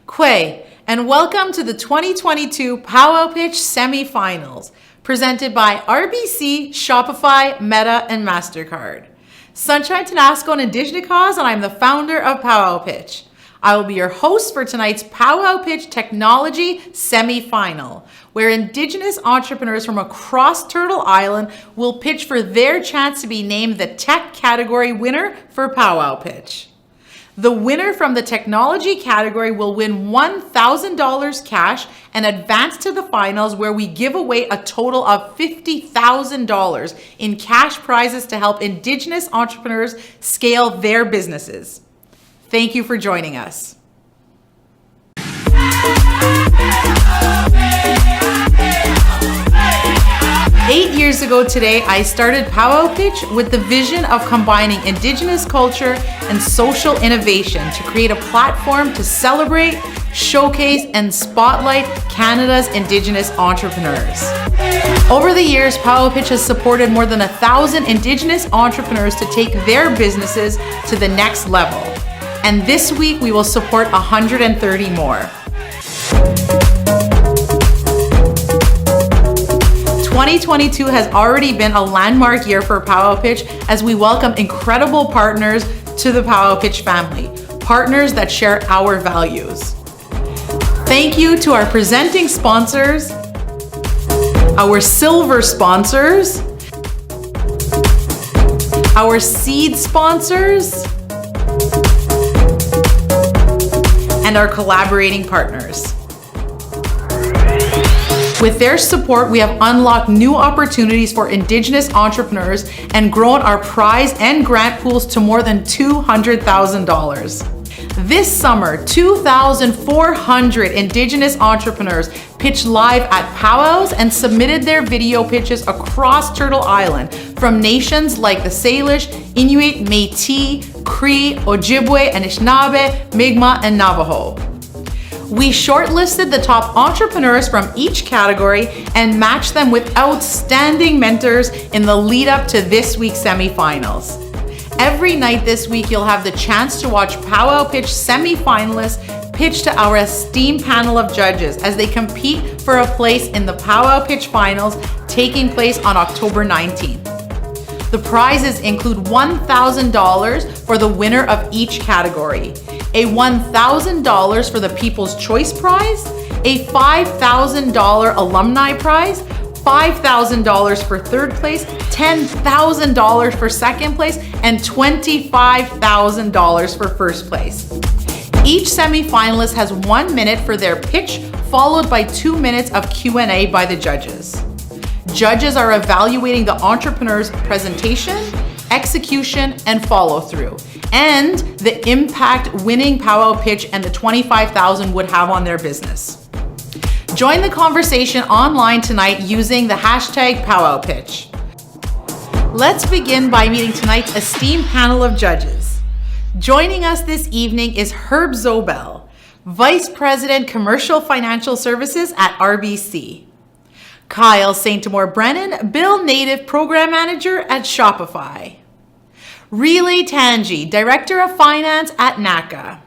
Kwe, and welcome to the 2022 Powwow Pitch semifinals, presented by RBC, Shopify, Meta, and MasterCard. Sunshine Tenasco and Indigenous, and I'm the founder of Powwow Pitch. I will be your host for tonight's Powwow Pitch Technology semifinal, where Indigenous entrepreneurs from across Turtle Island will pitch for their chance to be named the tech category winner for Powwow Pitch. The winner from the technology category will win $1,000 cash and advance to the finals, where we give away a total of $50,000 in cash prizes to help Indigenous entrepreneurs scale their businesses. Thank you for joining us. Eight years ago today, I started Powwow Pitch with the vision of combining Indigenous culture and social innovation to create a platform to celebrate, showcase, and spotlight Canada's Indigenous entrepreneurs. Over the years, Powwow Pitch has supported more than 1,000 Indigenous entrepreneurs to take their businesses to the next level. And this week, we will support 130 more. 2022 has already been a landmark year for Powwow Pitch as we welcome incredible partners to the Powwow Pitch family, partners that share our values. Thank you to our presenting sponsors, our silver sponsors, our seed sponsors, and our collaborating partners. With their support, we have unlocked new opportunities for Indigenous entrepreneurs and grown our prize and grant pools to more than $200,000. This summer, 2,400 Indigenous entrepreneurs pitched live at powwows and submitted their video pitches across Turtle Island from nations like the Salish, Inuit, Métis, Cree, Ojibwe, Anishinaabe, Mi'kmaq, and Navajo. We shortlisted the top entrepreneurs from each category and matched them with outstanding mentors in the lead up to this week's semifinals. Every night this week, you'll have the chance to watch Powwow Pitch semifinalists pitch to our esteemed panel of judges as they compete for a place in the Powwow Pitch finals taking place on October 19th. The prizes include $1,000 for the winner of each category, a $1,000 for the People's Choice Prize, a $5,000 alumni prize, $5,000 for third place, $10,000 for second place, and $25,000 for first place. Each semifinalist has 1 minute for their pitch, followed by 2 minutes of Q&A by the judges. Judges are evaluating the entrepreneur's presentation, execution, and follow-through, and the impact winning Powwow Pitch and the $25,000 would have on their business. Join the conversation online tonight using the hashtag Powwow Pitch. Let's begin by meeting tonight's esteemed panel of judges. Joining us this evening is Herb Zobel, Vice President, Commercial Financial Services at RBC. Kyle St. Amour Brennan, Bill Native Program Manager at Shopify. Relay Tanji, Director of Finance at NACA.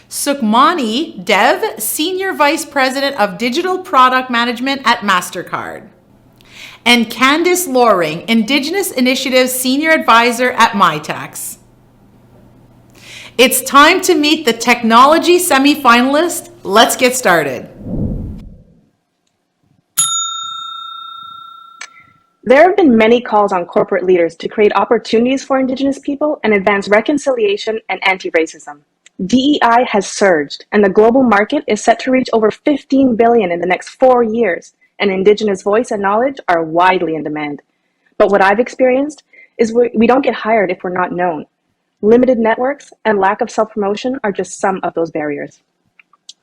Sukhmani Dev, Senior Vice President of Digital Product Management at MasterCard. And Candice Loring, Indigenous Initiatives Senior Advisor at MyTax. It's time to meet the technology semifinalists. Let's get started. There have been many calls on corporate leaders to create opportunities for Indigenous people and advance reconciliation and anti-racism. DEI has surged, and the global market is set to reach over $15 billion in the next 4 years, and Indigenous voice and knowledge are widely in demand. But what I've experienced is we don't get hired if we're not known. Limited networks and lack of self-promotion are just some of those barriers.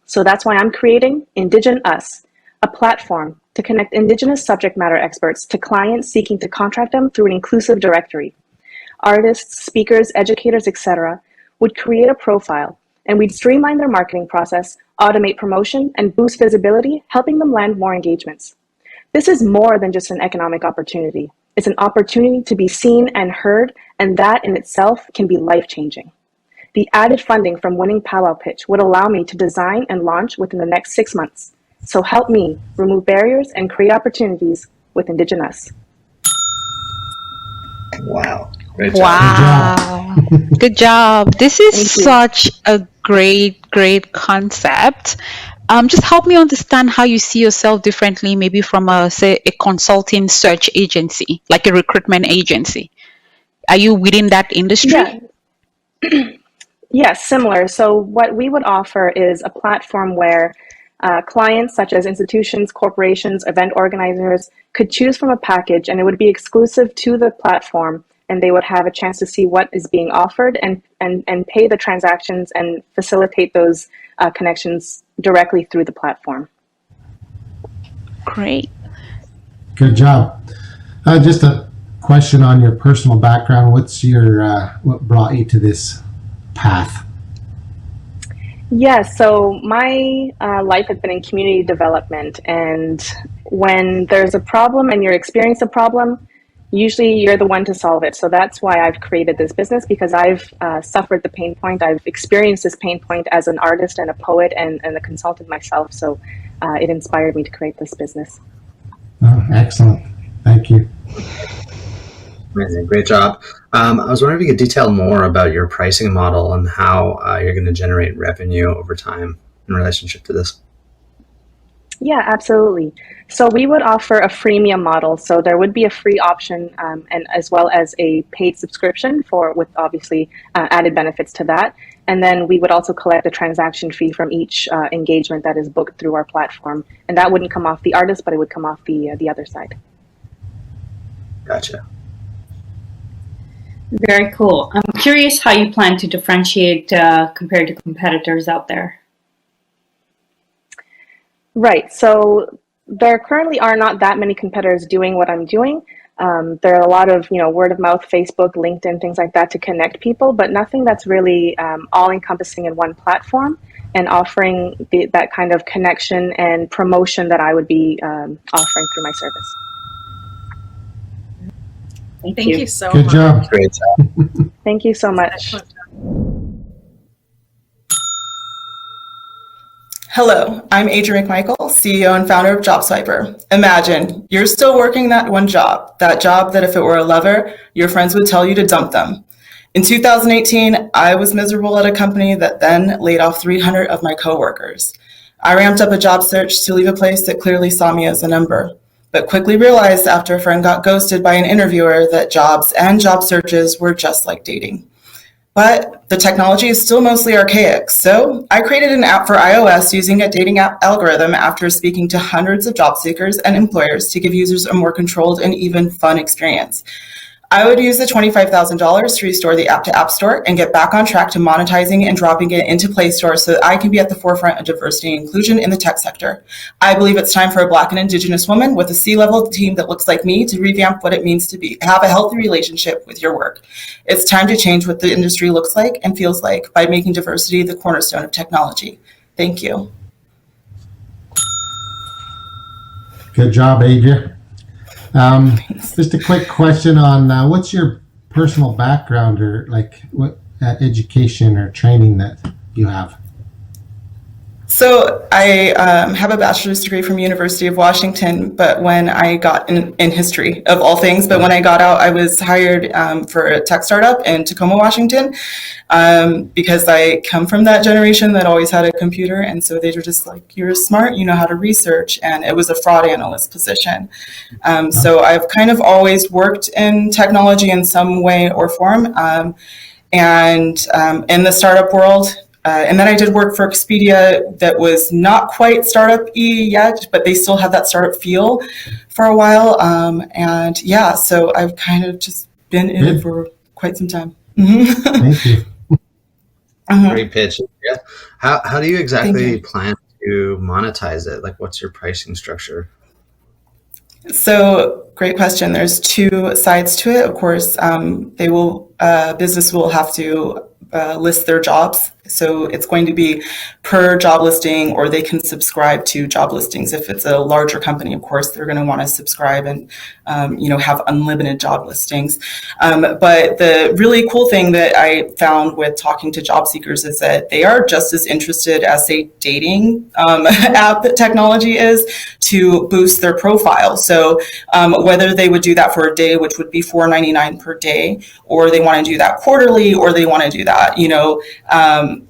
So that's why I'm creating Indigenous, a platform to connect Indigenous subject matter experts to clients seeking to contract them through an inclusive directory. Artists, speakers, educators, etc. would create a profile, and we'd streamline their marketing process, automate promotion, and boost visibility, helping them land more engagements. This is more than just an economic opportunity. It's an opportunity to be seen and heard, and that in itself can be life-changing. The added funding from winning Powwow Pitch would allow me to design and launch within the next 6 months. So help me remove barriers and create opportunities with Indigenous. Wow. Great job. Wow. Good job. This is such a great concept. Just help me understand how you see yourself differently, maybe from a consulting search agency, like a recruitment agency. Are you within that industry? Yeah. Yes, similar. So what we would offer is a platform where clients such as institutions, corporations, event organizers could choose from a package, and it would be exclusive to the platform, and they would have a chance to see what is being offered and pay the transactions and facilitate those connections directly through the platform. Great. Good job. Just a question on your personal background. What's your what brought you to this path? Yes, so my life has been in community development, and when there's a problem and you're experiencing a problem, usually you're the one to solve it. So that's why I've created this business, because I've suffered the pain point. I've experienced this pain point as an artist and a poet and a consultant myself. So it inspired me to create this business. Oh, excellent. Thank you. Amazing. Great job. I was wondering if you could detail more about your pricing model and how you're going to generate revenue over time in relationship to this. Yeah, absolutely. So we would offer a freemium model. So there would be a free option and as well as a paid subscription with obviously added benefits to that. And then we would also collect a transaction fee from each engagement that is booked through our platform. And that wouldn't come off the artist, but it would come off the other side. Gotcha. Very cool. I'm curious how you plan to differentiate compared to competitors out there. Right. So there currently are not that many competitors doing what I'm doing. There are a lot of, word of mouth, Facebook, LinkedIn, things like that to connect people, but nothing that's really all encompassing in one platform and offering that kind of connection and promotion that I would be offering through my service. Thank you so Good much. job. Great job. Thank you so much. Hello, I'm Adria McMichael, CEO and founder of JobSwiper. Imagine, you're still working that one job, that job that if it were a lever, your friends would tell you to dump them. In 2018, I was miserable at a company that then laid off 300 of my coworkers. I ramped up a job search to leave a place that clearly saw me as a number, but quickly realized after a friend got ghosted by an interviewer that jobs and job searches were just like dating. But the technology is still mostly archaic, so I created an app for iOS using a dating app algorithm after speaking to hundreds of job seekers and employers to give users a more controlled and even fun experience. I would use the $25,000 to restore the app to App Store and get back on track to monetizing and dropping it into Play Store so that I can be at the forefront of diversity and inclusion in the tech sector. I believe it's time for a Black and Indigenous woman with a C-level team that looks like me to revamp what it means to have a healthy relationship with your work. It's time to change what the industry looks like and feels like by making diversity the cornerstone of technology. Thank you. Good job, Adria. Just a quick question on what's your personal background or like what education or training that you have? So I have a bachelor's degree from University of Washington, but when I got in history of all things, but when I got out, I was hired for a tech startup in Tacoma, Washington, because I come from that generation that always had a computer. And so they were just like, you're smart, you know how to research. And it was a fraud analyst position. So I've kind of always worked in technology in some way or form. And in the startup world, and then I did work for Expedia that was not quite startup-y yet, but they still had that startup feel for a while. And yeah, so I've kind of just been in it for quite some time. Thank you. Great pitch. Yeah. How do you exactly plan to monetize it? Like, what's your pricing structure? So great question. There's two sides to it. Of course, business will have to list their jobs So it's going to be per job listing, or they can subscribe to job listings. If it's a larger company, of course, they're going to want to subscribe and, have unlimited job listings. But the really cool thing that I found with talking to job seekers is that they are just as interested as, say, dating app technology is to boost their profile. So whether they would do that for a day, which would be $4.99 per day, or they want to do that quarterly, or they want to do that,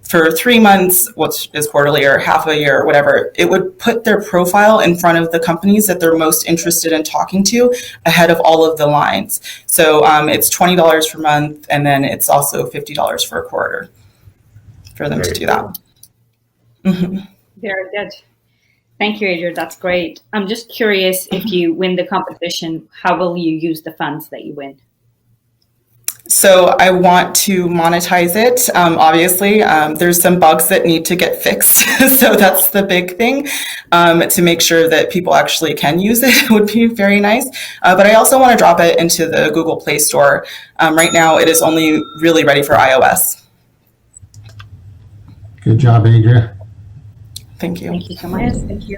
for 3 months, which is quarterly, or half a year, or whatever, it would put their profile in front of the companies that they're most interested in talking to ahead of all of the lines. So it's $20 per month, and then it's also $50 for a quarter for them to do that. Mm-hmm. Very good. Thank you, Adria. That's great. I'm just curious, if you win the competition, how will you use the funds that you win? So I want to monetize it. Obviously, there's some bugs that need to get fixed. So that's the big thing, to make sure that people actually can use it would be very nice. But I also want to drop it into the Google Play Store. Right now, it is only really ready for iOS. Good job, Adria. Thank you. Thank you so much. Yes, thank you.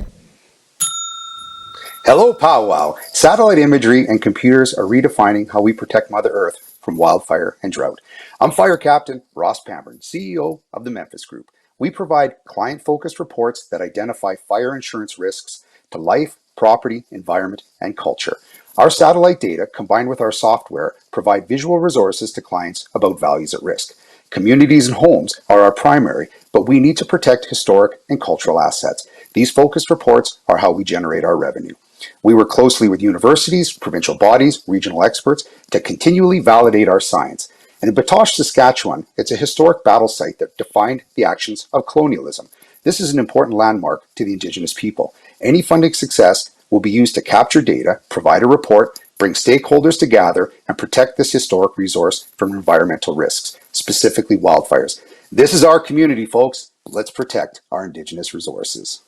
Hello, powwow. Satellite imagery and computers are redefining how we protect Mother Earth from wildfire and drought. I'm Fire Captain Ross Pambrun, CEO of the Memphis Group. We provide client-focused reports that identify fire insurance risks to life, property, environment, and culture. Our satellite data, combined with our software, provide visual resources to clients about values at risk. Communities and homes are our primary, but we need to protect historic and cultural assets. These focused reports are how we generate our revenue. We work closely with universities, provincial bodies, regional experts to continually validate our science. And in Batoche, Saskatchewan, it's a historic battle site that defined the actions of colonialism. This is an important landmark to the Indigenous people. Any funding success will be used to capture data, provide a report, bring stakeholders together, and protect this historic resource from environmental risks, specifically wildfires. This is our community, folks. Let's protect our Indigenous resources.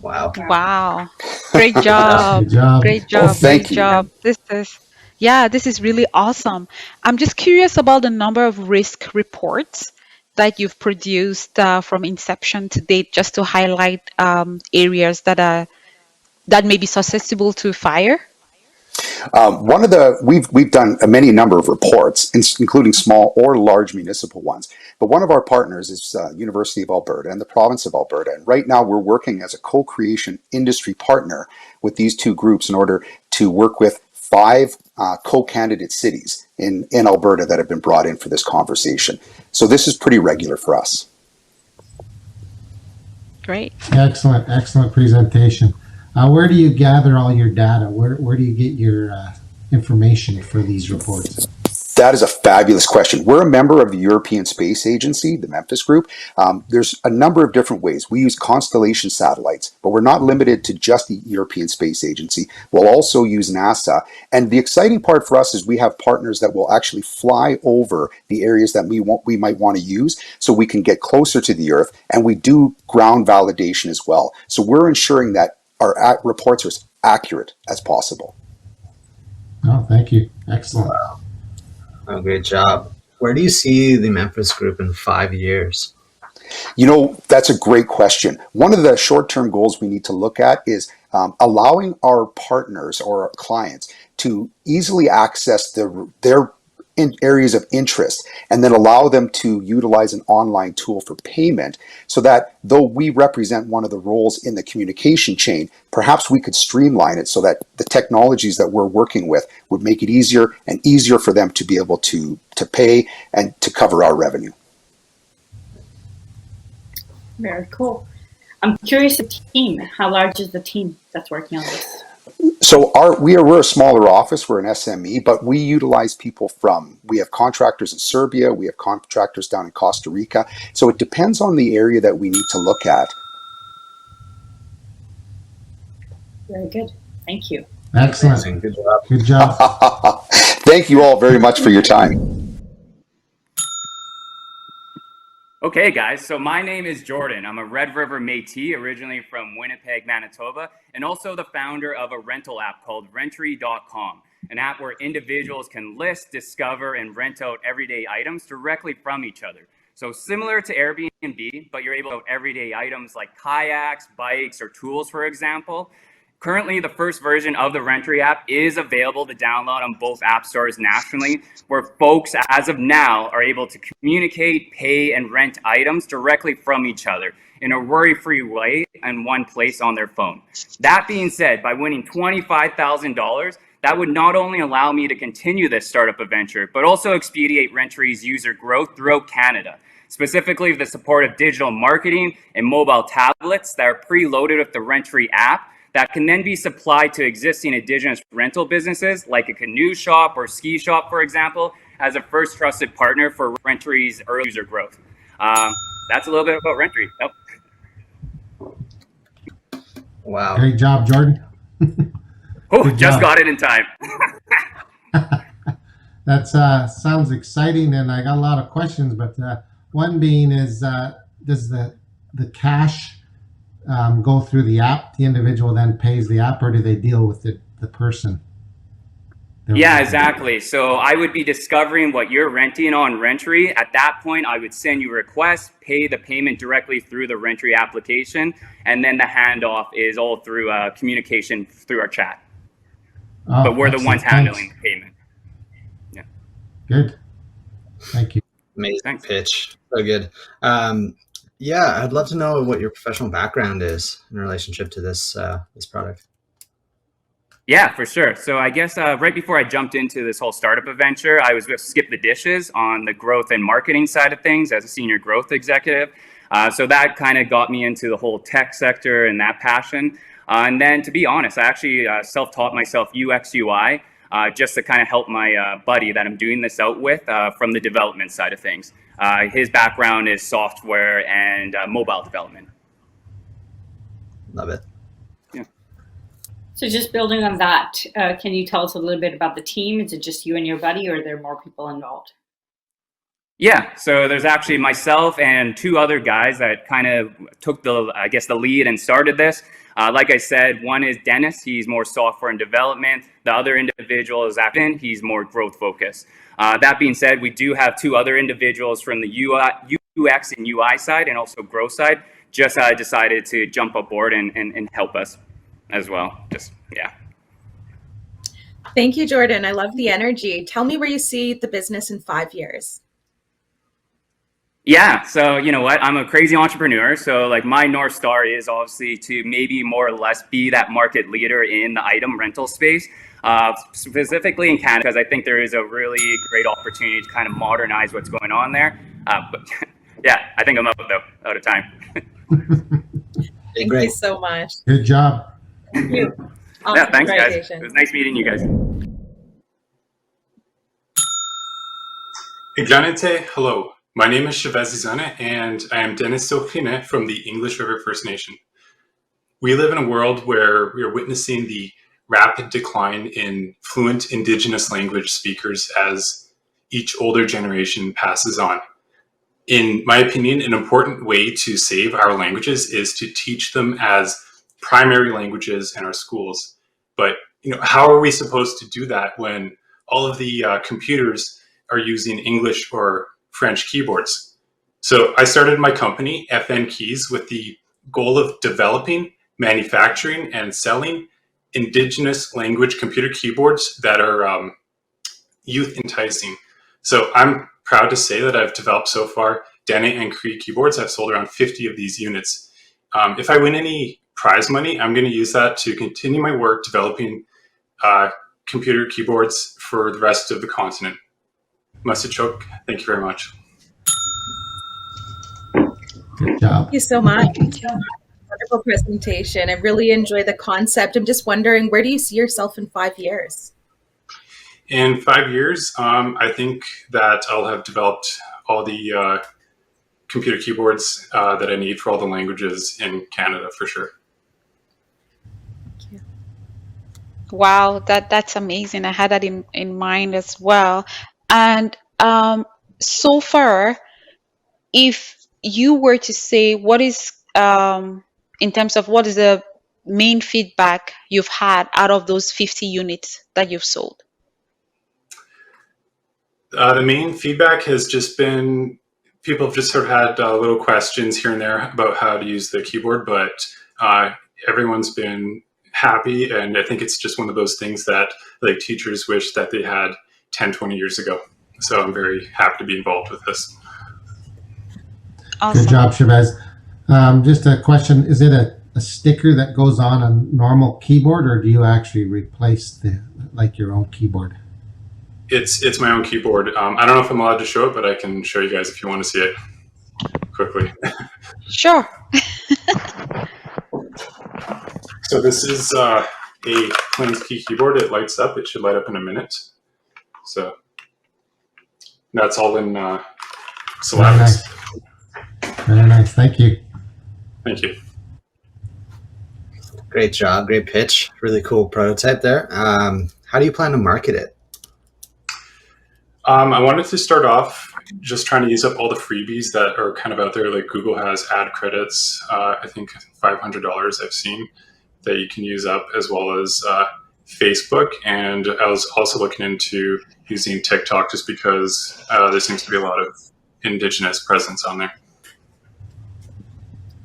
Wow. Wow. Great job. Good job. Great job. Well, thank Great you. job. This is really awesome. I'm just curious about the number of risk reports that you've produced from inception to date, just to highlight areas that may be susceptible to fire. We've done a number of reports, including small or large municipal ones. But one of our partners is University of Alberta and the province of Alberta. And right now we're working as a co-creation industry partner with these two groups in order to work with 5 co-candidate cities in Alberta that have been brought in for this conversation. So this is pretty regular for us. Great. Excellent presentation. Where do you gather all your data? Where do you get your information for these reports? That is a fabulous question. We're a member of the European Space Agency, the Memphis Group. There's a number of different ways. We use constellation satellites, but we're not limited to just the European Space Agency. We'll also use NASA. And the exciting part for us is we have partners that will actually fly over the areas that we might want to use so we can get closer to the Earth. And we do ground validation as well. So we're ensuring that our reports are as accurate as possible. Oh, thank you. Excellent. Wow. Oh, great job. Where do you see the Memphis Group in 5 years? That's a great question. One of the short-term goals we need to look at is allowing our partners or our clients to easily access their areas of interest, and then allow them to utilize an online tool for payment, so that though we represent one of the roles in the communication chain, perhaps we could streamline it so that the technologies that we're working with would make it easier and easier for them to be able to pay and to cover our revenue. Very cool. I'm curious, the team. How large is the team that's working on this? So we're a smaller office, we're an SME, but we utilize people we have contractors in Serbia, we have contractors down in Costa Rica. So it depends on the area that we need to look at. Very good. Thank you. Excellent. Amazing. Good job. Good job. Thank you all very much for your time. Okay, guys, so my name is Jordan. I'm a Red River Métis, originally from Winnipeg, Manitoba, and also the founder of a rental app called Rentry.com, an app where individuals can list, discover, and rent out everyday items directly from each other. So similar to Airbnb, but you're able to everyday items like kayaks, bikes, or tools, for example. Currently, the first version of the Rentry app is available to download on both app stores nationally, where folks, as of now, are able to communicate, pay, and rent items directly from each other in a worry-free way in one place on their phone. That being said, by winning $25,000, that would not only allow me to continue this startup adventure, but also expedite Rentry's user growth throughout Canada, specifically with the support of digital marketing and mobile tablets that are preloaded with the Rentry app that can then be supplied to existing Indigenous rental businesses like a canoe shop or ski shop, for example, as a first trusted partner for Rentry's early user growth. That's a little bit about Rentry. Wow. Great job, Jordan. Just got it in time. That sounds exciting, and I got a lot of questions, but one being is, does the cash go through the app? The individual then pays the app, or do they deal with the person? Yeah, exactly. So I would be discovering what you're renting on Rentry. At that point, I would send you a request, pay the payment directly through the Rentry application, and then the handoff is all through communication through our chat. Oh, but we're the ones handling the payment. Yeah. Good. Thank you. Amazing pitch. So good. Yeah, I'd love to know what your professional background is in relationship to this product. Yeah, for sure. So I guess right before I jumped into this whole startup adventure, I was with Skip the Dishes on the growth and marketing side of things as a senior growth executive. So that kind of got me into the whole tech sector and that passion. And then, to be honest, I actually self-taught myself UX UI just to kind of help my buddy that I'm doing this out with from the development side of things. His background is software and mobile development. Love it. Yeah. So just building on that, can you tell us a little bit about the team? Is it just you and your buddy, or are there more people involved? Yeah, so there's actually myself and two other guys that kind of took the lead and started this. Like I said, one is Dennis. He's more software and development. The other individual is Afton. He's more growth focused. That being said, we do have two other individuals from the UX and UI side and also growth side. Just decided to jump aboard and help us as well. Yeah. Thank you, Jordan. I love the energy. Tell me where you see the business in 5 years. Yeah, so you know what? I'm a crazy entrepreneur. So like my North Star is obviously to maybe more or less be that market leader in the item rental space, specifically in Canada, because I think there is a really great opportunity to kind of modernize what's going on there. But yeah, I think I'm out of time. Thank you so much. Good job. Thank you. Yeah, thanks guys. It was nice meeting you guys. Egranete, hello. My name is Chevez Ezaneh, and I am Dennis Sokhine from the English River First Nation. We live in a world where we are witnessing the rapid decline in fluent Indigenous language speakers as each older generation passes on. In my opinion, an important way to save our languages is to teach them as primary languages in our schools. But how are we supposed to do that when all of the computers are using English or French keyboards? So I started my company, FN Keys, with the goal of developing, manufacturing, and selling Indigenous language computer keyboards that are youth enticing. So I'm proud to say that I've developed so far Dene and Cree keyboards. I've sold around 50 of these units. If I win any prize money, I'm going to use that to continue my work developing computer keyboards for the rest of the continent. Masachok, thank you very much. Good job. Thank you so much. Wonderful presentation. I really enjoy the concept. I'm just wondering, where do you see yourself in 5 years? In 5 years, I think that I'll have developed all the computer keyboards that I need for all the languages in Canada, for sure. Thank you. Wow, that's amazing. I had that in mind as well. And so far, if you were to say what is, in terms of what is the main feedback you've had out of those 50 units that you've sold? The main feedback has just been people have just sort of had little questions here and there about how to use the keyboard, but everyone's been happy, and I think it's just one of those things that like teachers wish that they had 10, 20 years ago. So I'm very happy to be involved with this. Awesome. Good job, Chevez. Just a question, is it a sticker that goes on a normal keyboard, or do you actually replace your own keyboard? It's my own keyboard. I don't know if I'm allowed to show it, but I can show you guys if you want to see it quickly. Sure. So this is a Plains Key keyboard. It lights up. It should light up in a minute. So that's all in syllabus. Very nice. Thank you. Thank you. Great job. Great pitch. Really cool prototype there. How do you plan to market it? I wanted to start off just trying to use up all the freebies that are kind of out there. Like Google has ad credits, I think $500 I've seen that you can use up, as well as Facebook. And I was also looking into using TikTok just because there seems to be a lot of Indigenous presence on there.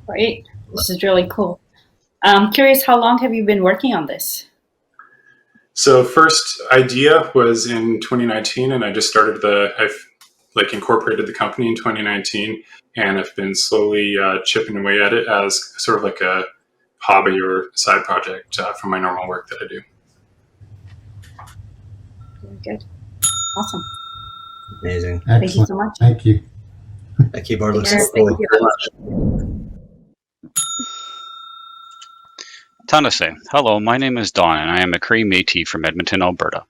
Great. This is really cool. I'm curious, how long have you been working on this? So first idea was in 2019, and I just started I've incorporated the company in 2019, and I've been slowly chipping away at it as sort of like a hobby or side project from my normal work that I do. Very good. Awesome. Amazing. Excellent. Thank you so much. Thank you. That keyboard looks Yes, so cool. thank you. Tanase. Hello, my name is Don, and I am a Cree Métis from Edmonton, Alberta.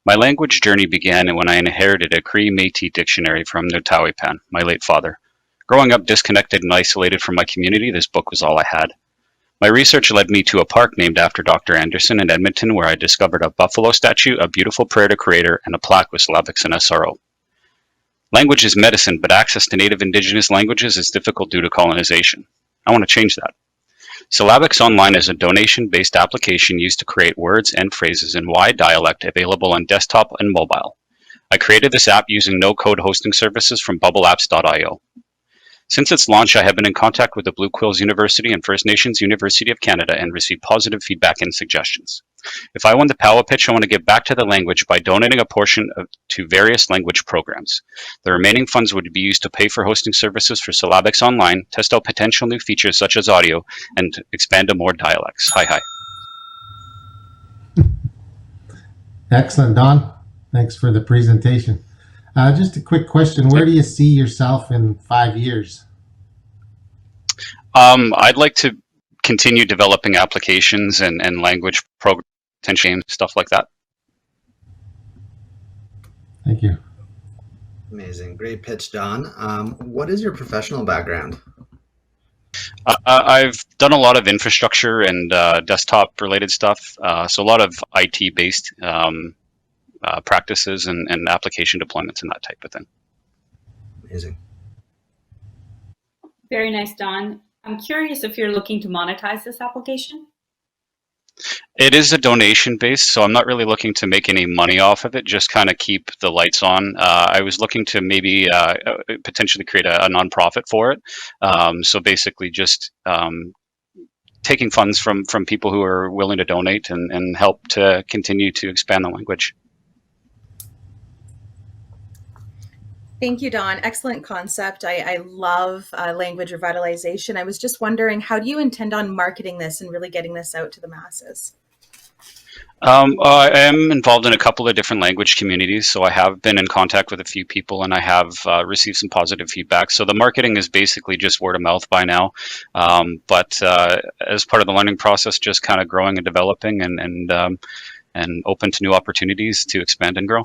My language journey began when I inherited a Cree Métis dictionary from Nutawipan, my late father. Growing up disconnected and isolated from my community, this book was all I had. My research led me to a park named after Dr. Anderson in Edmonton, where I discovered a buffalo statue, a beautiful prayer to Creator, and a plaque with Slavics and SRO. Language is medicine, but access to native Indigenous languages is difficult due to colonization. I want to change that. Syllabics Online is a donation-based application used to create words and phrases in wide dialect available on desktop and mobile. I created this app using no-code hosting services from bubbleapps.io. Since its launch, I have been in contact with the Blue Quills University and First Nations University of Canada and received positive feedback and suggestions. If I won the Power Pitch, I want to give back to the language by donating a portion to various language programs. The remaining funds would be used to pay for hosting services for Syllabics Online, test out potential new features such as audio, and expand to more dialects. Hi. Excellent, Don. Thanks for the presentation. Just a quick question. Where do you see yourself in 5 years? I'd like to continue developing applications and language programs, stuff like that. Thank you. Amazing. Great pitch, Don. What is your professional background? I've done a lot of infrastructure and desktop-related stuff, so a lot of IT-based practices and application deployments and that type of thing. Amazing. Very nice, Don. I'm curious if you're looking to monetize this application. It is a donation base, so I'm not really looking to make any money off of it, just kind of keep the lights on. I was looking to maybe potentially create a nonprofit for it. So basically just taking funds from people who are willing to donate and help to continue to expand the language. Thank you, Don. Excellent concept. I love language revitalization. I was just wondering, how do you intend on marketing this and really getting this out to the masses? I am involved in a couple of different language communities, so I have been in contact with a few people and I have received some positive feedback. So the marketing is basically just word of mouth by now, but as part of the learning process, just kind of growing and developing and open to new opportunities to expand and grow.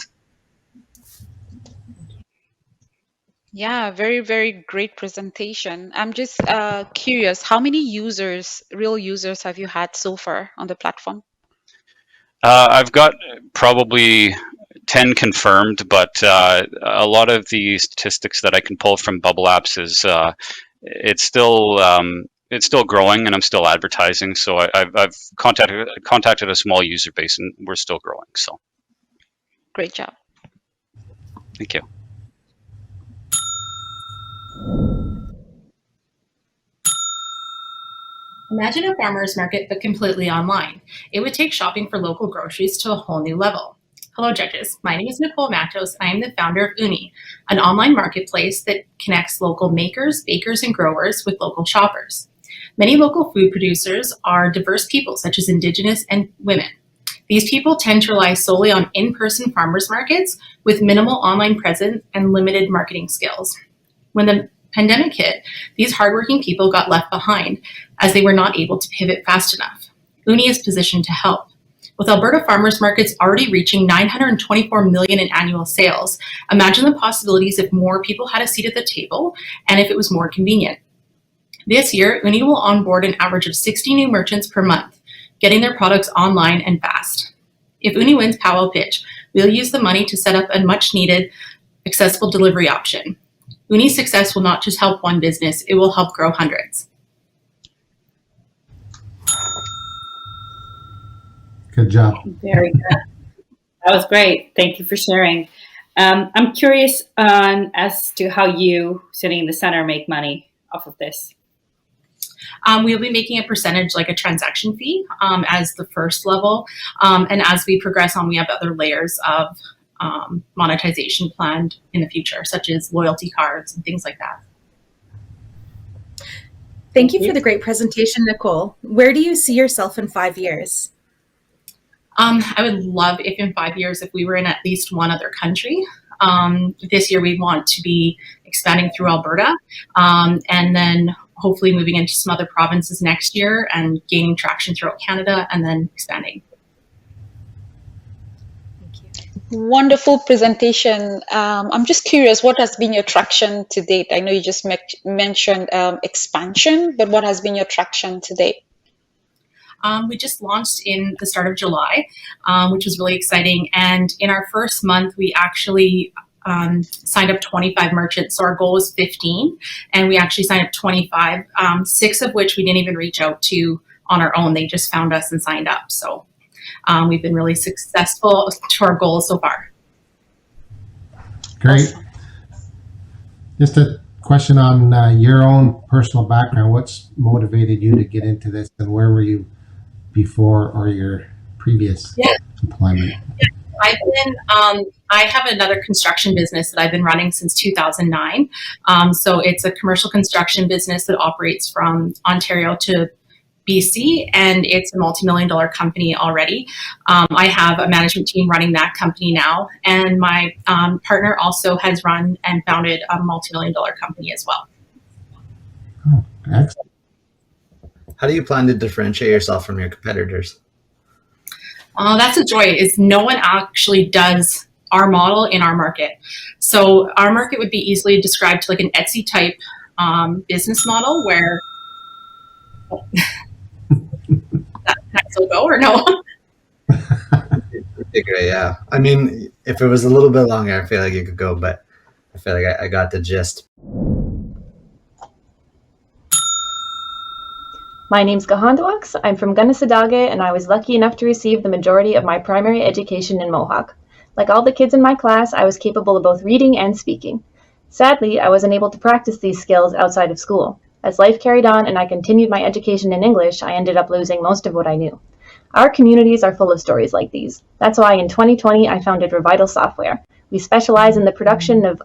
Yeah, very, very great presentation. I'm just curious, how many real users have you had so far on the platform? I've got probably 10 confirmed, but a lot of the statistics that I can pull from Bubble Apps is it's still growing, and I'm still advertising. So I've contacted a small user base, and we're still growing. So great job. Thank you. Imagine a farmer's market, but completely online. It would take shopping for local groceries to a whole new level. Hello, judges. My name is Nicole Matos. I am the founder of Uni, an online marketplace that connects local makers, bakers, and growers with local shoppers. Many local food producers are diverse people, such as Indigenous and women. These people tend to rely solely on in-person farmers markets with minimal online presence and limited marketing skills. When the pandemic hit, these hardworking people got left behind as they were not able to pivot fast enough. Uni is positioned to help. With Alberta farmers markets already reaching $924 million in annual sales, imagine the possibilities if more people had a seat at the table and if it was more convenient. This year, Uni will onboard an average of 60 new merchants per month, getting their products online and fast. If Uni wins Powwow Pitch, we'll use the money to set up a much-needed, accessible delivery option. Uni's success will not just help one business, it will help grow hundreds. Good job. Very good. That was great. Thank you for sharing. I'm curious as to how you, sitting in the center, make money off of this. We'll be making a percentage, like a transaction fee, as the first level. And as we progress on, we have other layers of monetization planned in the future, such as loyalty cards and things like that. Thank you for the great presentation, Nicole. Where do you see yourself in 5 years? I would love if in 5 years, if we were in at least one other country. This year, we want to be expanding through Alberta, and then hopefully moving into some other provinces next year and gaining traction throughout Canada and then expanding. Wonderful presentation. I'm just curious, what has been your traction to date? I know you just mentioned expansion, but what has been your traction to date? We just launched in the start of July, which was really exciting. And in our first month, we actually signed up 25 merchants. So our goal was 15, and we actually signed up 25, 6 of which we didn't even reach out to on our own. They just found us and signed up. So we've been really successful to our goals so far. Great. Just a question on your own personal background. What's motivated you to get into this, and where were you before or your previous employment? I have another construction business that I've been running since 2009. So it's a commercial construction business that operates from Ontario to BC, and it's a multi-million-dollar company already. I have a management team running that company now, and my partner also has run and founded a multi-million-dollar company as well. Oh, excellent. How do you plan to differentiate yourself from your competitors? That's a joy, is no one actually does our model in our market. So our market would be easily described to like an Etsy type business model where can I still go or no? Great, yeah. I mean, if it was a little bit longer, I feel like you could go, but I feel like I got the gist. My name's Kahentawaks. I'm from Gunnesadage, and I was lucky enough to receive the majority of my primary education in Mohawk. Like all the kids in my class, I was capable of both reading and speaking. Sadly, I wasn't able to practice these skills outside of school. As life carried on and I continued my education in English, I ended up losing most of what I knew. Our communities are full of stories like these. That's why in 2020, I founded Revital Software. We specialize in the production of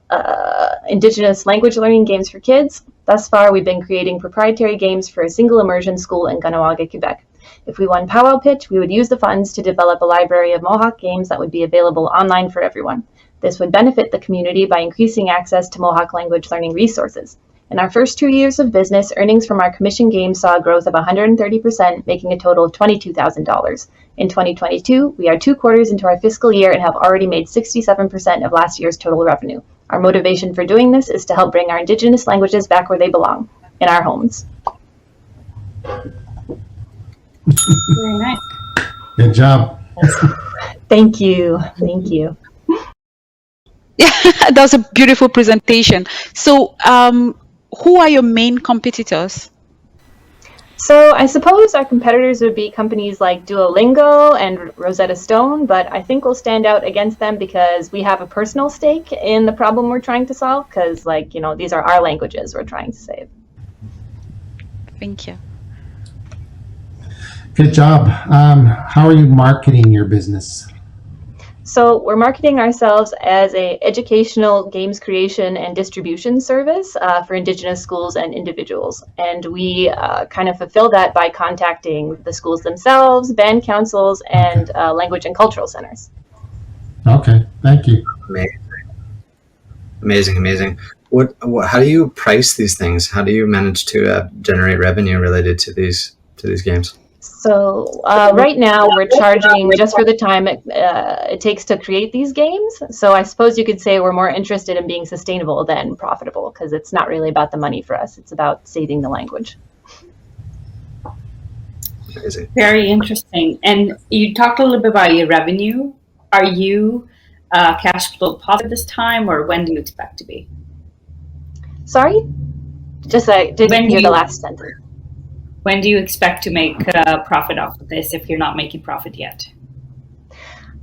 Indigenous language learning games for kids. Thus far, we've been creating proprietary games for a single immersion school in Kahnawake, Quebec. If we won Powwow Pitch, we would use the funds to develop a library of Mohawk games that would be available online for everyone. This would benefit the community by increasing access to Mohawk language learning resources. In our first 2 years of business, earnings from our commission games saw a growth of 130%, making a total of $22,000. In 2022, we are 2 quarters into our fiscal year and have already made 67% of last year's total revenue. Our motivation for doing this is to help bring our Indigenous languages back where they belong, in our homes. Very nice. Good job. Thank you. Thank you. Yeah, that was a beautiful presentation. So, who are your main competitors? So I suppose our competitors would be companies like Duolingo and Rosetta Stone, but I think we'll stand out against them because we have a personal stake in the problem we're trying to solve, because, like, you know, these are our languages we're trying to save. Thank you. Good job. How are you marketing your business? So we're marketing ourselves as a educational games creation and distribution service for Indigenous schools and individuals. And we kind of fulfill that by contacting the schools themselves, band councils, and language and cultural centers. Okay, thank you. Amazing. How do you price these things? How do you manage to generate revenue related to these games? So right now we're charging just for the time it takes to create these games. So I suppose you could say we're more interested in being sustainable than profitable, because it's not really about the money for us. It's about saving the language. Amazing. Very interesting. And you talked a little bit about your revenue. Are you cash flow positive this time, or when do you expect to be? Sorry? Just I didn't hear the last sentence. When do you expect to make a profit off of this if you're not making profit yet?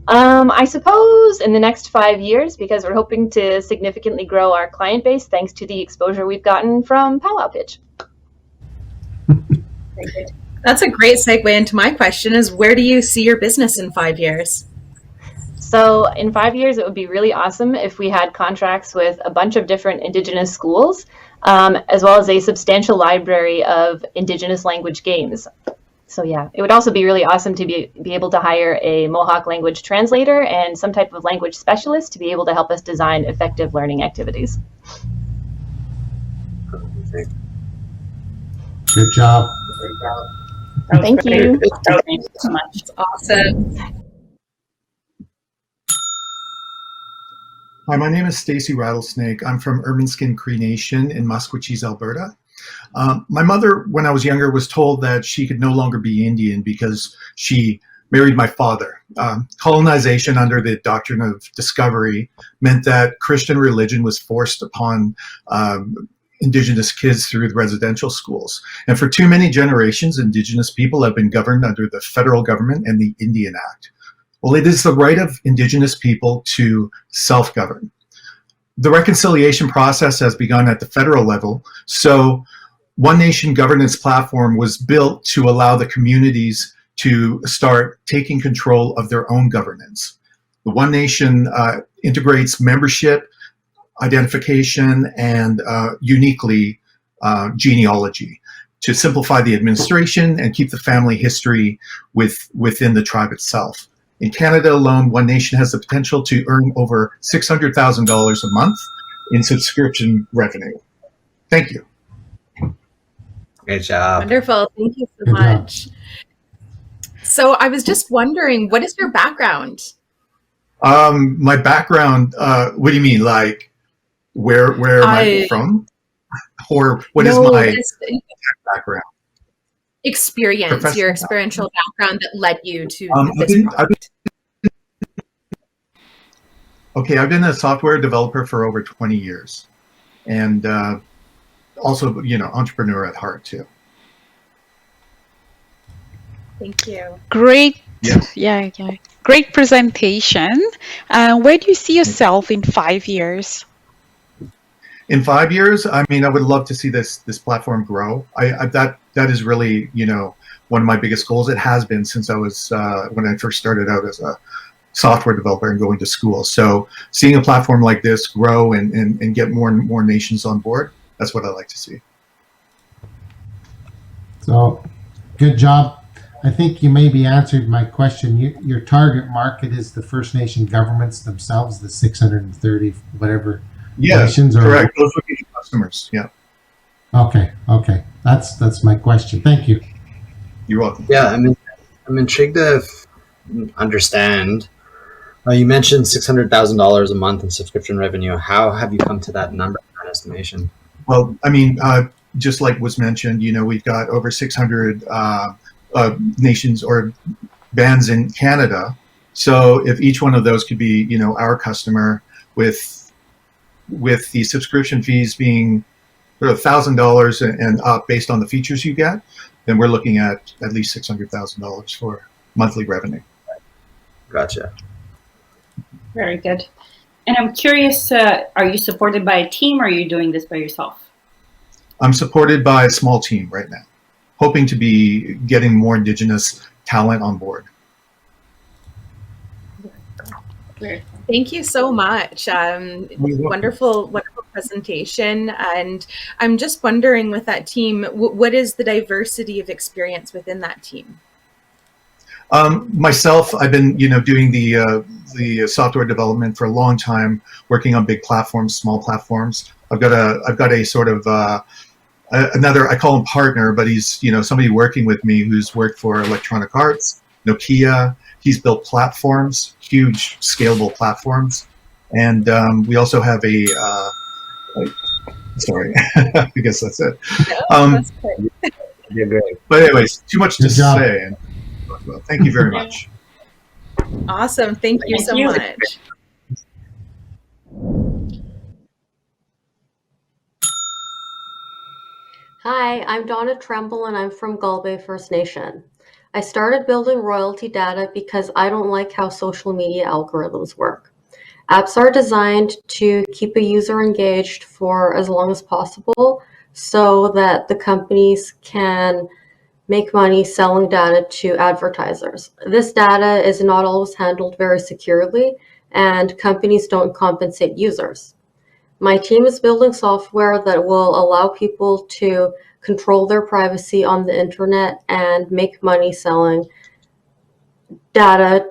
I suppose in the next 5 years, because we're hoping to significantly grow our client base thanks to the exposure we've gotten from Powwow Pitch. That's a great segue into my question, is where do you see your business in 5 years? So in 5 years, it would be really awesome if we had contracts with a bunch of different Indigenous schools, as well as a substantial library of Indigenous language games. So yeah, it would also be really awesome to be able to hire a Mohawk language translator and some type of language specialist to be able to help us design effective learning activities. Good job. Thank you. Thank you so much. It's awesome. Hi, my name is Stacey Rattlesnake. I'm from Urban Skin Cree Nation in Maskwacis, Alberta. My mother, when I was younger, was told that she could no longer be Indian because she married my father. Colonization under the doctrine of discovery meant that Christian religion was forced upon Indigenous kids through the residential schools. And for too many generations, Indigenous people have been governed under the federal government and the Indian Act. Well, it is the right of Indigenous people to self-govern. The reconciliation process has begun at the federal level, so One Nation governance platform was built to allow the communities to start taking control of their own governance. The One Nation integrates membership, identification, and uniquely genealogy to simplify the administration and keep the family history within the tribe itself. In Canada alone, One Nation has the potential to earn over $600,000 a month in subscription revenue. Thank you. Great job. Wonderful. Thank you so much. So I was just wondering, what is your background? My background, what do you mean? Like, where am I from? Or what is my background? Experience, your experiential background that led you to this product. I've been a software developer for over 20 years, and also, entrepreneur at heart too. Thank you. Great. Yes. Yeah. Great presentation. Where do you see yourself in 5 years? In 5 years, I mean, I would love to see this platform grow. That is really, one of my biggest goals. It has been since I was when I first started out as a software developer and going to school. So seeing a platform like this grow and get more and more nations on board, that's what I like to see. So, good job. I think you maybe answered my question. Your target market is the First Nation governments themselves, the 630 whatever. Yes, correct. Those would be the customers. Yeah. Okay. That's my question. Thank you. You're welcome. Yeah, I'm intrigued to understand. You mentioned $600,000 a month in subscription revenue. How have you come to that number, that estimation? Well, I mean, just like was mentioned, we've got over 600 nations or bands in Canada. So if each one of those could be, our customer with the subscription fees being $1,000 and up based on the features you get, then we're looking at least $600,000 for monthly revenue. Gotcha. Very good. And I'm curious, are you supported by a team or are you doing this by yourself? I'm supported by a small team right now, hoping to be getting more Indigenous talent on board. Thank you so much. Wonderful presentation. And I'm just wondering, with that team, what is the diversity of experience within that team? Myself, I've been, doing the software development for a long time, working on big platforms, small platforms. I've got a sort of another, I call him partner, but he's somebody working with me who's worked for Electronic Arts, Nokia. He's built platforms, huge scalable platforms, and we also have a. Sorry, I guess that's it. That's great. You're great. But anyways, too much to say. And well, thank you very much. Awesome. Thank you so much. Hi, I'm Donna Tremble and I'm from Gull Bay First Nation. I started building royalty data because I don't like how social media algorithms work. Apps are designed to keep a user engaged for as long as possible so that the companies can make money selling data to advertisers. This data is not always handled very securely, and companies don't compensate users. My team is building software that will allow people to control their privacy on the internet and make money selling data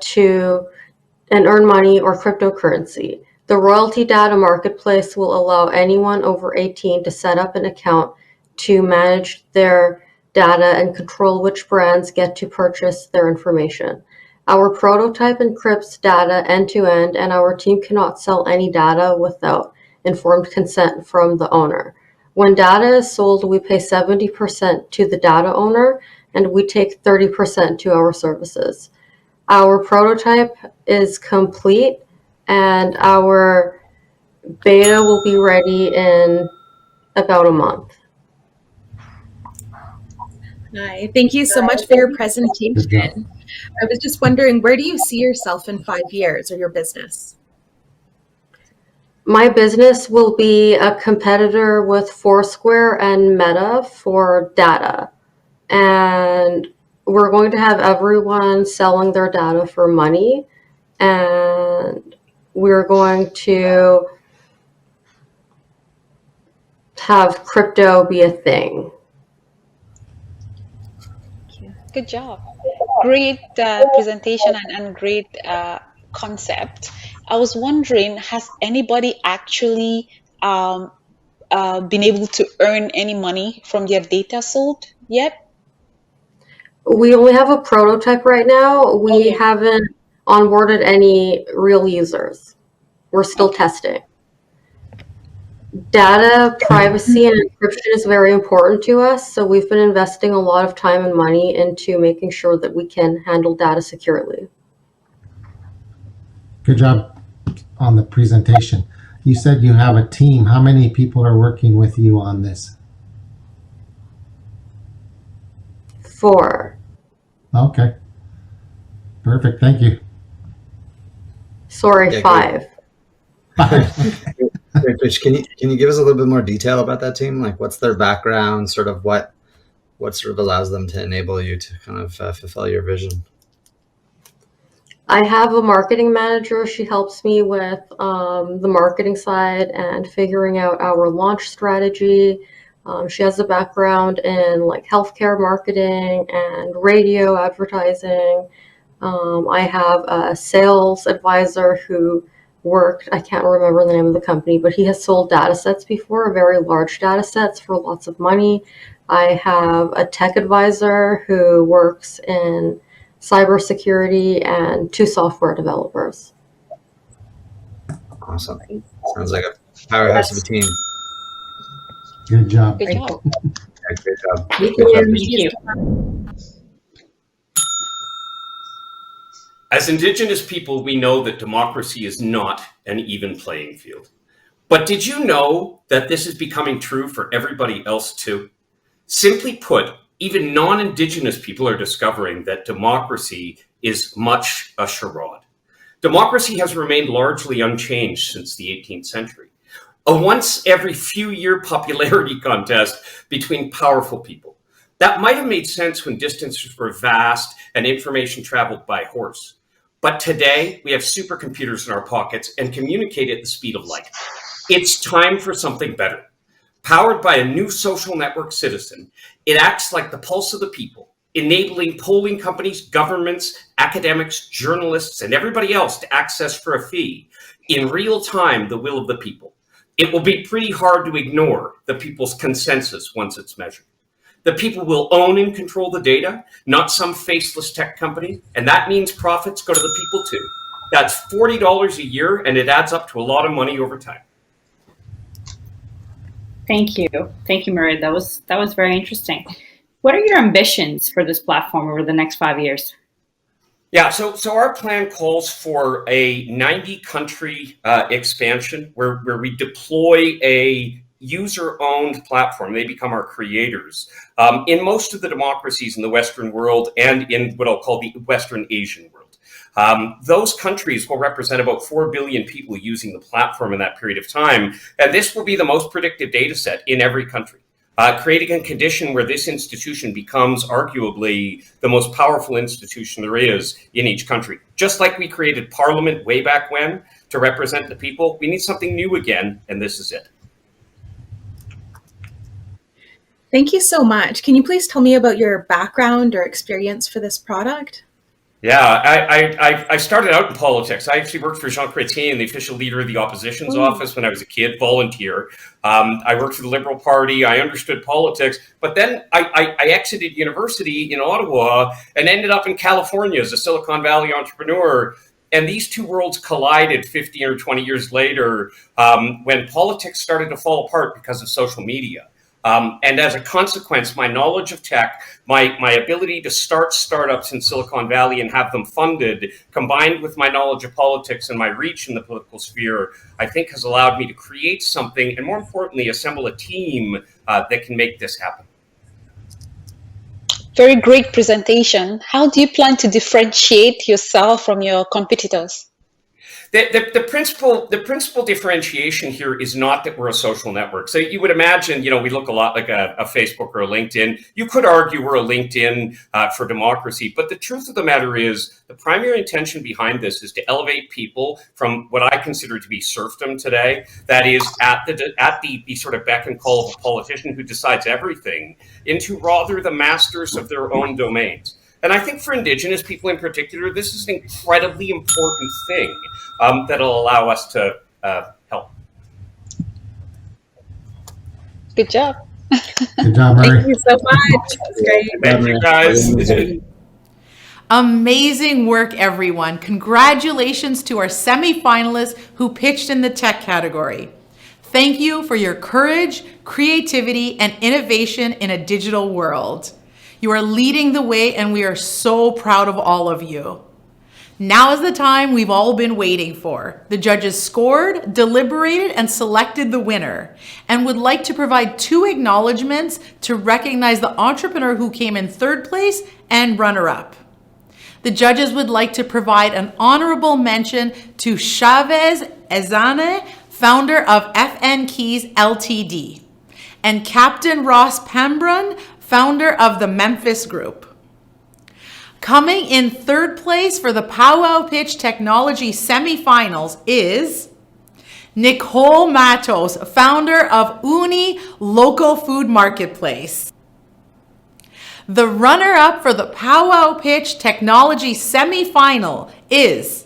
and earn money or cryptocurrency. The royalty data marketplace will allow anyone over 18 to set up an account to manage their data and control which brands get to purchase their information. Our prototype encrypts data end-to-end, and our team cannot sell any data without informed consent from the owner. When data is sold, we pay 70% to the data owner, and we take 30% to our services. Our prototype is complete, and our beta will be ready in about a month. Hi, thank you so much for your presentation. I was just wondering, where do you see yourself in 5 years, or your business? My business will be a competitor with Foursquare and Meta for data. And we're going to have everyone selling their data for money. And we're going to have crypto be a thing. Good job. Great presentation and great concept. I was wondering, has anybody actually been able to earn any money from their data sold yet? We only have a prototype right now. We haven't onboarded any real users. We're still testing. Data privacy and encryption is very important to us, so we've been investing a lot of time and money into making sure that we can handle data securely. Good job on the presentation. You said you have a team. How many people are working with you on this? 4. Okay. Perfect. Thank you. Sorry, 5. Rich, can you give us a little bit more detail about that team? Like, what's their background? Sort of what sort of allows them to enable you to kind of fulfill your vision? I have a marketing manager. She helps me with the marketing side and figuring out our launch strategy. She has a background in like healthcare marketing and radio advertising. I have a sales advisor who worked, I can't remember the name of the company, but he has sold data sets before, very large data sets for lots of money. I have a tech advisor who works in cybersecurity and 2 software developers. Awesome. Sounds like a powerhouse of a team. Good job. Good job. Yeah, great job. Thank you. As Indigenous people, we know that democracy is not an even playing field. But did you know that this is becoming true for everybody else too? Simply put, even non-Indigenous people are discovering that democracy is much a charade. Democracy has remained largely unchanged since the 18th century. A once every few year popularity contest between powerful people. That might have made sense when distances were vast and information traveled by horse. But today, we have supercomputers in our pockets and communicate at the speed of light. It's time for something better. Powered by a new social network citizen, it acts like the pulse of the people, enabling polling companies, governments, academics, journalists, and everybody else to access for a fee, in real time, the will of the people. It will be pretty hard to ignore the people's consensus once it's measured. The people will own and control the data, not some faceless tech company, and that means profits go to the people too. That's $40 a year, and it adds up to a lot of money over time. Thank you, Murray. That was very interesting. What are your ambitions for this platform over the next 5 years? Yeah, so our plan calls for a 90-country expansion where we deploy a user-owned platform. They become our creators in most of the democracies in the Western world and in what I'll call the Western Asian world. Those countries will represent about 4 billion people using the platform in that period of time, and this will be the most predictive data set in every country. Creating a condition where this institution becomes arguably the most powerful institution there is in each country. Just like we created Parliament way back when to represent the people, we need something new again, and this is it. Thank you so much. Can you please tell me about your background or experience for this product? Yeah, I started out in politics. I actually worked for Jean Chrétien, the official leader of the opposition's office when I was a kid, volunteer. I worked for the Liberal Party. I understood politics, but then I exited university in Ottawa and ended up in California as a Silicon Valley entrepreneur. And these two worlds collided 15 or 20 years later when politics started to fall apart because of social media. And as a consequence, my knowledge of tech, my ability to start startups in Silicon Valley and have them funded, combined with my knowledge of politics and my reach in the political sphere, I think has allowed me to create something and, more importantly, assemble a team that can make this happen. Very great presentation. How do you plan to differentiate yourself from your competitors? The principal differentiation here is not that we're a social network. So you would imagine, we look a lot like a Facebook or a LinkedIn. You could argue we're a LinkedIn for democracy, but the truth of the matter is the primary intention behind this is to elevate people from what I consider to be serfdom today. That is at the sort of beck and call of a politician who decides everything into rather the masters of their own domains. And I think for Indigenous people in particular, this is an incredibly important thing that'll allow us to help. Good job. Good job, Murray. Thank you so much. That's great. Thank you, guys. Amazing work, everyone. Congratulations to our semi-finalists who pitched in the tech category. Thank you for your courage, creativity, and innovation in a digital world. You are leading the way, and we are so proud of all of you. Now is the time we've all been waiting for. The judges scored, deliberated, and selected the winner, and would like to provide 2 acknowledgements to recognize the entrepreneur who came in 3rd place and runner-up. The judges would like to provide an honorable mention to Chevez Ezaneh, founder of FN Keys Ltd, and Captain Ross Pambrun, founder of the Memphis Group. Coming in 3rd place for the Powwow Pitch Technology semifinals is Nicole Matos, founder of Uni Local Food Marketplace. The runner-up for the Powwow Pitch Technology semifinal is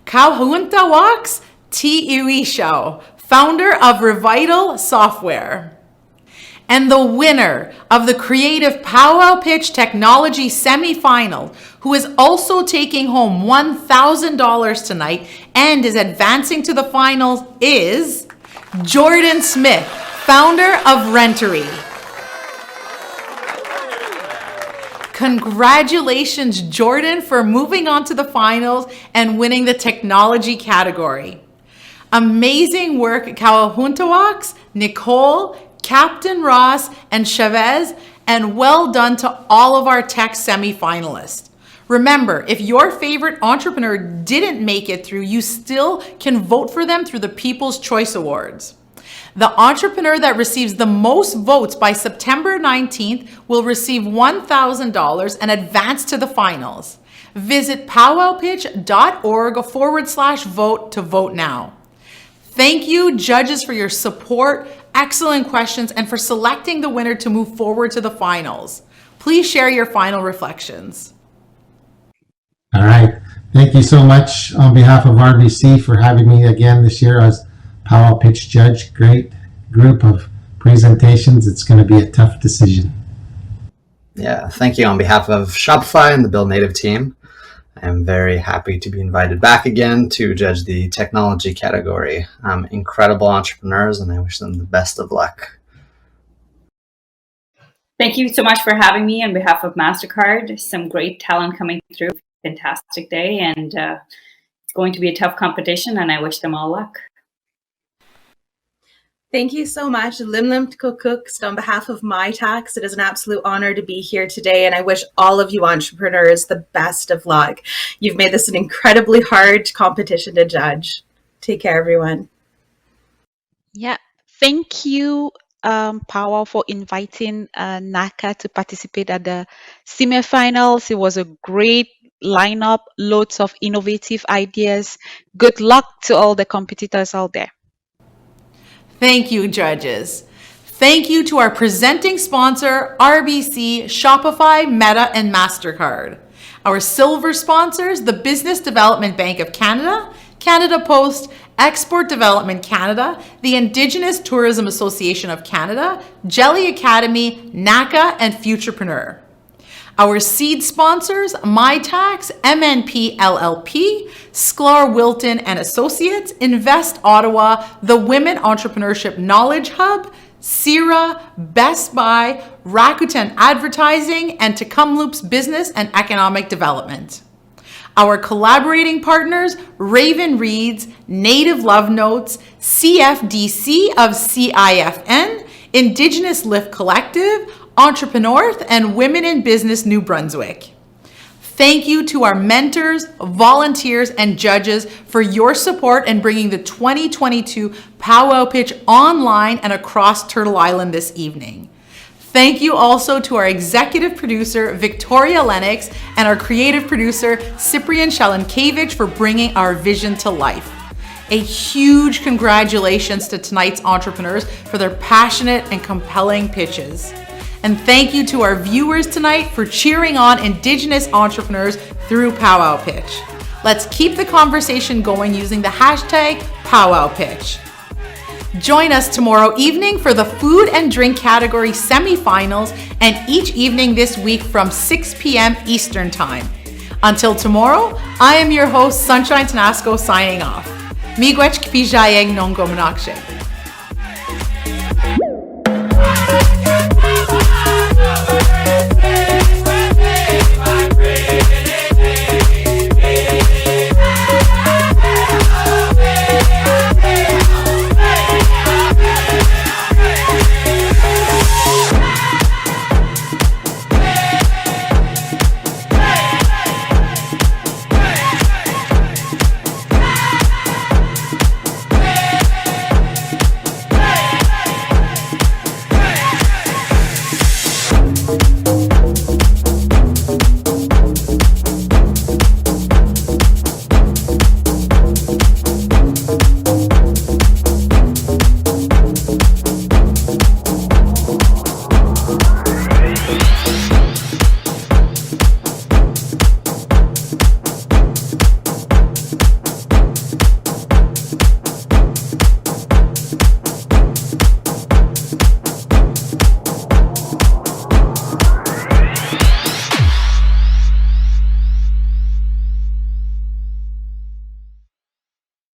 Kahentawaks Tiewishaw, founder of Revital Software. And the winner of the Creative Powwow Pitch Technology semifinal, who is also taking home $1,000 tonight and is advancing to the finals, is Jordan Smith, founder of Rentery. Congratulations, Jordan, for moving on to the finals and winning the technology category. Amazing work, Kahentawaks, Nicole, Captain Ross, and Chevez, and well done to all of our tech semi-finalists. Remember, if your favorite entrepreneur didn't make it through, you still can vote for them through the People's Choice Awards. The entrepreneur that receives the most votes by September 19th will receive $1,000 and advance to the finals. Visit powwowpitch.org/vote to vote now. Thank you, judges, for your support, excellent questions, and for selecting the winner to move forward to the finals. Please share your final reflections. All right. Thank you so much on behalf of RBC for having me again this year as Powwow Pitch Judge. Great group of presentations. It's going to be a tough decision. Yeah, thank you on behalf of Shopify and the Build Native team. I'm very happy to be invited back again to judge the technology category. Incredible entrepreneurs, and I wish them the best of luck. Thank you so much for having me on behalf of MasterCard. Some great talent coming through. Fantastic day, and it's going to be a tough competition, and I wish them all luck. Thank you so much, Limlim Cooks. On behalf of my tax, it is an absolute honor to be here today, and I wish all of you entrepreneurs the best of luck. You've made this an incredibly hard competition to judge. Take care, everyone. Yeah, thank you, Powwow, for inviting NACA to participate at the semifinals. It was a great lineup, loads of innovative ideas. Good luck to all the competitors out there. Thank you, judges. Thank you to our presenting sponsor, RBC, Shopify, Meta, and MasterCard. Our silver sponsors, the Business Development Bank of Canada, Canada Post, Export Development Canada, the Indigenous Tourism Association of Canada, Jelly Academy, NACA, and Futurepreneur. Our seed sponsors, MyTax, MNP LLP, Sklar Wilton and Associates, Invest Ottawa, the Women Entrepreneurship Knowledge Hub, Sira, Best Buy, Rakuten Advertising, and Tecumloop's Business and Economic Development. Our collaborating partners, Raven Reads, Native Love Notes, CFDC of CIFN, Indigenous Lift Collective, Entrepreneur, and Women in Business New Brunswick. Thank you to our mentors, volunteers, and judges for your support in bringing the 2022 Powwow Pitch online and across Turtle Island this evening. Thank you also to our executive producer, Victoria Lennox, and our creative producer, Cyprian Shalenkevich, for bringing our vision to life. A huge congratulations to tonight's entrepreneurs for their passionate and compelling pitches. And thank you to our viewers tonight for cheering on Indigenous entrepreneurs through Powwow Pitch. Let's keep the conversation going using the hashtag PowwowPitch. Join us tomorrow evening for the food and drink category semifinals and each evening this week from 6 p.m. Eastern Time. Until tomorrow, I am your host, Sunshine Tanasco, signing off. Miigwech kpijayeg nongo manakshe.